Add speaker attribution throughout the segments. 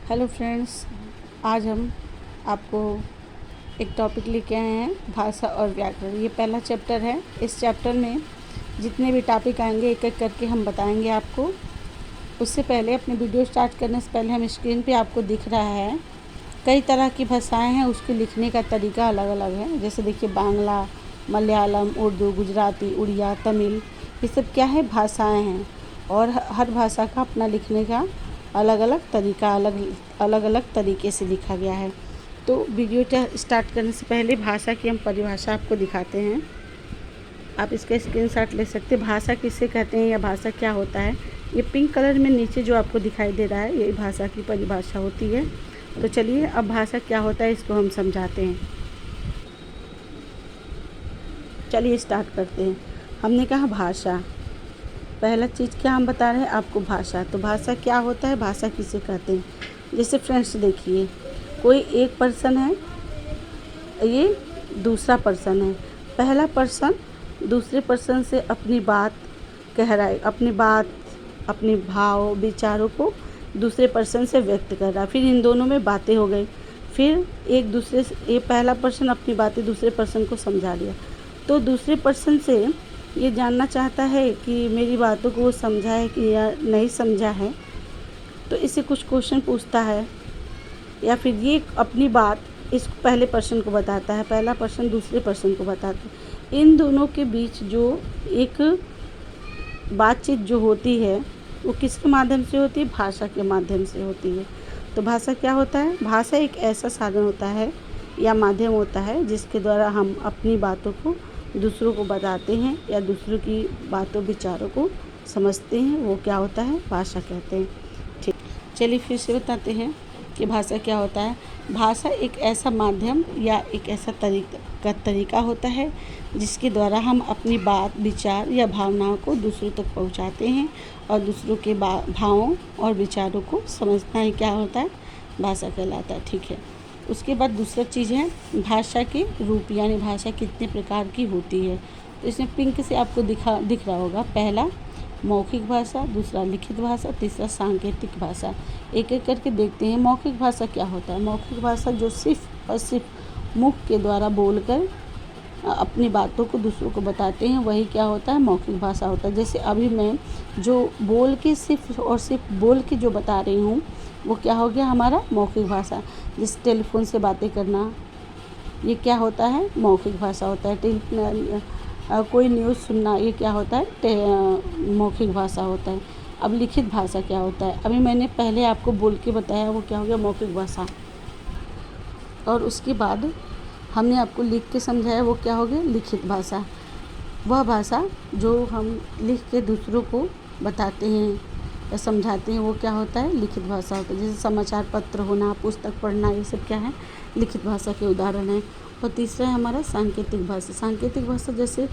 Speaker 1: Hello friends, आज हम आपको एक टॉपिक लेके आए हैं, भाषा और व्याकरण। ये पहला चैप्टर है। इस चैप्टर में जितने भी टॉपिक आएंगे एक एक करके हम बताएंगे आपको। उससे पहले अपने वीडियो स्टार्ट करने से पहले हम स्क्रीन पे आपको दिख रहा है कई तरह की भाषाएं हैं, उसके लिखने का तरीका अलग अलग है। जैसे देखिए, बांग्ला, मलयालम, उर्दू, गुजराती, उड़िया, तमिल, ये सब क्या है, भाषाएं हैं। और हर भाषा का अपना लिखने का अलग अलग तरीका, अलग अलग तरीके से लिखा गया है। तो वीडियो स्टार्ट करने से पहले भाषा की हम परिभाषा आपको दिखाते हैं। आप इसका स्क्रीनशॉट ले सकते हैं। भाषा किसे कहते हैं या भाषा क्या होता है, ये पिंक कलर में नीचे जो आपको दिखाई दे रहा है, ये भाषा की परिभाषा होती है। तो चलिए, अब भाषा क्या होता है इसको हम समझाते हैं। चलिए स्टार्ट करते हैं। हमने कहा भाषा, पहला चीज़ क्या हम बता रहे हैं आपको, भाषा। तो भाषा क्या होता है, भाषा किसे कहते हैं। जैसे फ्रेंड्स देखिए, कोई एक पर्सन है, ये दूसरा पर्सन है। पहला पर्सन दूसरे पर्सन से अपनी बात कह रहा है, अपने भाव विचारों को दूसरे पर्सन से व्यक्त कर रहा है। फिर इन दोनों में बातें हो गई, फिर एक दूसरे से ये पहला पर्सन अपनी बातें दूसरे पर्सन को समझा दिया। तो दूसरे पर्सन से ये जानना चाहता है कि मेरी बातों को वो समझा है कि या नहीं समझा है। तो इससे कुछ क्वेश्चन पूछता है, या फिर ये अपनी बात इस पहले पर्सन को बताता है, पहला पर्सन दूसरे पर्सन को बताता है। इन दोनों के बीच जो एक बातचीत जो होती है वो किसके माध्यम से होती है, भाषा के माध्यम से होती है। तो भाषा क्या होता है, भाषा एक ऐसा साधन होता है या माध्यम होता है जिसके द्वारा हम अपनी बातों को दूसरों को बताते हैं या दूसरों की बातों विचारों को समझते हैं। वो क्या होता है, भाषा कहते हैं। ठीक, चलिए फिर से बताते हैं कि भाषा क्या होता है। भाषा एक ऐसा माध्यम या एक ऐसा तरीका होता है जिसके द्वारा हम अपनी बात विचार या भावनाओं को दूसरों तक पहुंचाते हैं और दूसरों के भावों और विचारों को समझना ही क्या होता है, भाषा कहलाता है। ठीक है, उसके बाद दूसरा चीज़ है भाषा के रूप, यानी भाषा कितने प्रकार की होती है। तो इसमें पिंक से आपको दिख रहा होगा, पहला मौखिक भाषा, दूसरा लिखित भाषा, तीसरा सांकेतिक भाषा। एक एक करके देखते हैं। मौखिक भाषा क्या होता है। मौखिक भाषा जो सिर्फ और सिर्फ मुख के द्वारा बोलकर अपनी बातों को दूसरों को बताते हैं, वही क्या होता है, मौखिक भाषा होता है। जैसे अभी मैं जो बोल के सिर्फ और सिर्फ बोल के जो बता रही हूँ, वो क्या हो गया, हमारा मौखिक भाषा। जैसे टेलीफोन से बातें करना, ये क्या होता है, मौखिक भाषा होता है। कोई न्यूज़ सुनना, ये क्या होता है, मौखिक भाषा होता है। अब लिखित भाषा क्या होता है, अभी मैंने पहले आपको बोल के बताया, वो क्या हो गया, मौखिक भाषा। और उसके बाद हमने आपको लिख के समझाया, वो क्या हो गया, लिखित भाषा। वह भाषा जो हम लिख के दूसरों को बताते हैं या समझाते हैं, वो क्या होता है, लिखित भाषा होता है। जैसे समाचार पत्र होना, पुस्तक पढ़ना, ये सब क्या है, लिखित भाषा के उदाहरण हैं। और तीसरा है हमारा सांकेतिक भाषा। सांकेतिक भाषा जैसे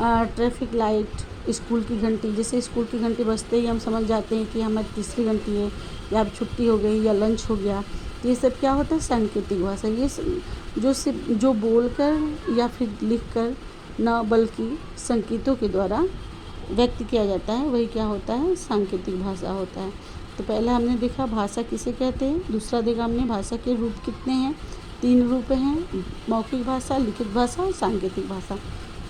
Speaker 1: ट्रैफिक लाइट, स्कूल की घंटी। जैसे स्कूल की घंटी बजते ही हम समझ जाते हैं कि हमारी तीसरी घंटी है, या अब छुट्टी हो गई, या लंच हो गया। ये सब क्या होता है, सांकेतिक भाषा। ये जो बोलकर या फिर लिखकर न बल्कि संकेतों के द्वारा व्यक्त किया जाता है, वही क्या होता है, सांकेतिक भाषा होता है। तो पहले हमने देखा भाषा किसे कहते हैं, दूसरा देखा हमने भाषा के रूप कितने हैं, 3 रूप हैं, मौखिक भाषा, लिखित भाषा और सांकेतिक भाषा।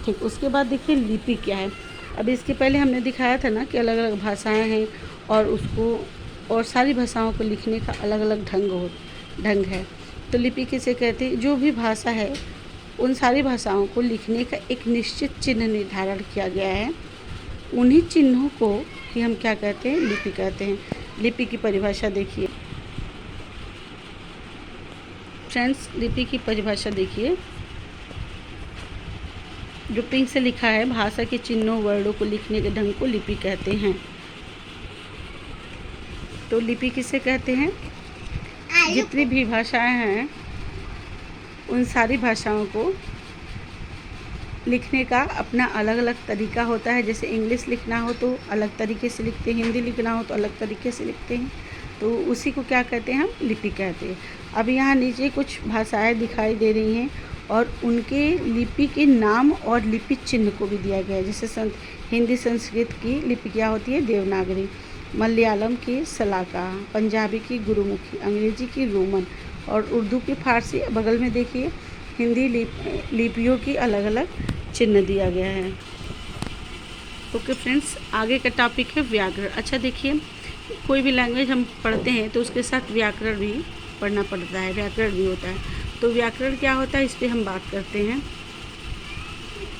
Speaker 1: ठीक, उसके बाद देखिए लिपि क्या है। अब इसके पहले हमने दिखाया था ना कि अलग अलग भाषाएं हैं और सारी भाषाओं को लिखने का अलग अलग ढंग है। तो लिपि किसे कहते हैं, जो भी भाषा है उन सारी भाषाओं को लिखने का एक निश्चित चिन्ह निर्धारण किया गया है। उन्हीं चिन्हों को ही हम क्या कहते हैं, लिपि कहते हैं। लिपि की परिभाषा देखिए फ्रेंड्स, लिपि की परिभाषा देखिए, जो पिंक से लिखा है, भाषा के चिन्हों वर्णों को लिखने के ढंग को लिपि कहते हैं। तो लिपि किसे कहते हैं, जितनी भी भाषाएं हैं उन सारी भाषाओं को लिखने का अपना अलग अलग तरीका होता है। जैसे इंग्लिश लिखना हो तो अलग तरीके से लिखते हैं, हिंदी लिखना हो तो अलग तरीके से लिखते हैं। तो उसी को क्या कहते हैं, हम लिपि कहते हैं। अब यहाँ नीचे कुछ भाषाएं दिखाई दे रही हैं और उनके लिपि के नाम और लिपि चिन्ह को भी दिया गया है। जैसे हिंदी संस्कृत की लिपि क्या होती है, देवनागरी। मलयालम की सलाका, पंजाबी की गुरुमुखी, अंग्रेजी की रोमन और उर्दू की फारसी। बगल में देखिए हिंदी लिपियों की अलग अलग चिन्ह दिया गया है। ओके फ्रेंड्स, आगे का टॉपिक है व्याकरण। अच्छा देखिए, कोई भी लैंग्वेज हम पढ़ते हैं तो उसके साथ व्याकरण भी पढ़ना पड़ता है, व्याकरण भी होता है। तो व्याकरण क्या होता है, इस पर हम बात करते हैं।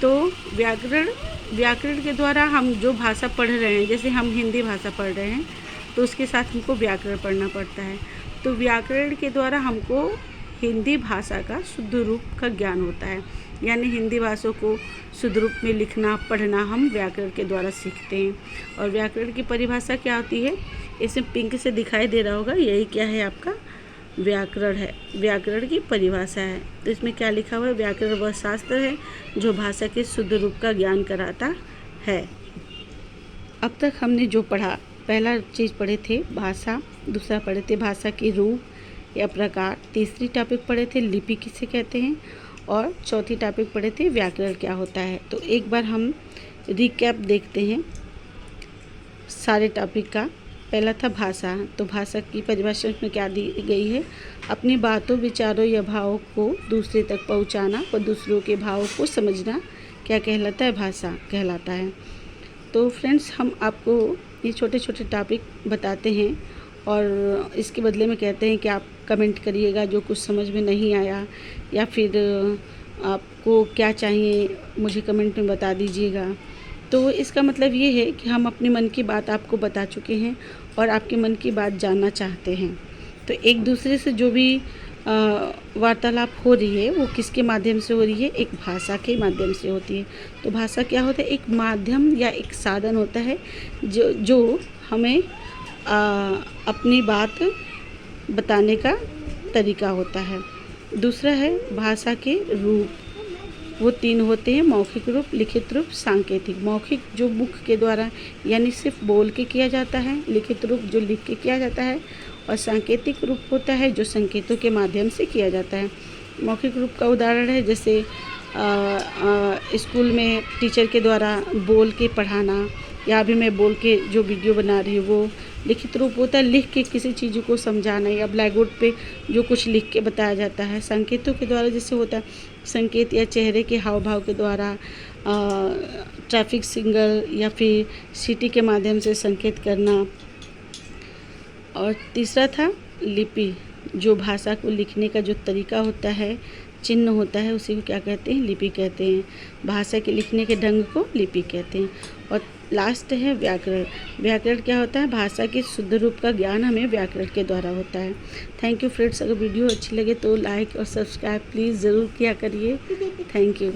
Speaker 1: तो व्याकरण के द्वारा हम जो भाषा पढ़ रहे हैं, जैसे हम हिंदी भाषा पढ़ रहे हैं तो उसके साथ हमको व्याकरण पढ़ना पड़ता है। तो व्याकरण के द्वारा हमको हिंदी भाषा का शुद्ध रूप का ज्ञान होता है, यानी हिंदी भाषा को शुद्ध रूप में लिखना पढ़ना हम व्याकरण के द्वारा सीखते हैं। और व्याकरण की परिभाषा क्या होती है, इसमें पिंक से दिखाई दे रहा होगा, यही क्या है आपका व्याकरण है, व्याकरण की परिभाषा है। तो इसमें क्या लिखा हुआ है, व्याकरण वह शास्त्र है जो भाषा के शुद्ध रूप का ज्ञान कराता है। अब तक हमने जो पढ़ा, पहला चीज़ पढ़े थे भाषा, दूसरा पढ़े थे भाषा की रूप या प्रकार, तीसरी टॉपिक पढ़े थे लिपि किसे कहते हैं, और चौथी टॉपिक पढ़े थे व्याकरण क्या होता है। तो एक बार हम रिकैप देखते हैं सारे टॉपिक का। पहला था भाषा। तो भाषा की परिभाषा में क्या दी गई है, अपनी बातों, विचारों या भावों को दूसरे तक पहुंचाना व दूसरों के भावों को समझना क्या कहलाता है, भाषा कहलाता है। तो फ्रेंड्स, हम आपको ये छोटे छोटे टॉपिक बताते हैं और इसके बदले में कहते हैं कि आप कमेंट करिएगा जो कुछ समझ में नहीं आया, या फिर आपको क्या चाहिए मुझे कमेंट में बता दीजिएगा। तो इसका मतलब ये है कि हम अपने मन की बात आपको बता चुके हैं और आपके मन की बात जानना चाहते हैं। तो एक दूसरे से जो भी वार्तालाप हो रही है वो किसके माध्यम से हो रही है, एक भाषा के माध्यम से होती है। तो भाषा क्या होता है, एक माध्यम या एक साधन होता है जो हमें अपनी बात बताने का तरीका होता है। दूसरा है भाषा के रूप, वो तीन होते हैं, मौखिक रूप, लिखित रूप, सांकेतिक। मौखिक जो मुख के द्वारा यानी सिर्फ बोल के किया जाता है, लिखित रूप जो लिख के किया जाता है, और सांकेतिक रूप होता है जो संकेतों के माध्यम से किया जाता है। मौखिक रूप का उदाहरण है जैसे स्कूल में टीचर के द्वारा बोल के पढ़ाना, या अभी मैं बोल के जो वीडियो बना रही हूँ वो लिखित रूप होता है, लिख के किसी चीज़ को समझाना, या ब्लैक बोर्ड पे जो कुछ लिख के बताया जाता है। संकेतों के द्वारा जैसे होता है संकेत या चेहरे के हाव भाव के द्वारा ट्रैफिक सिग्नल या फिर सीटी के माध्यम से संकेत करना। और तीसरा था लिपि, जो भाषा को लिखने का जो तरीका होता है, चिन्ह होता है, उसी को क्या कहते हैं, लिपि कहते हैं। भाषा के लिखने के ढंग को लिपि कहते हैं। और लास्ट है व्याकरण। व्याकरण क्या होता है, भाषा के शुद्ध रूप का ज्ञान हमें व्याकरण के द्वारा होता है। थैंक यू फ्रेंड्स, अगर वीडियो अच्छी लगे तो लाइक और सब्सक्राइब प्लीज़ ज़रूर किया करिए। Thank you.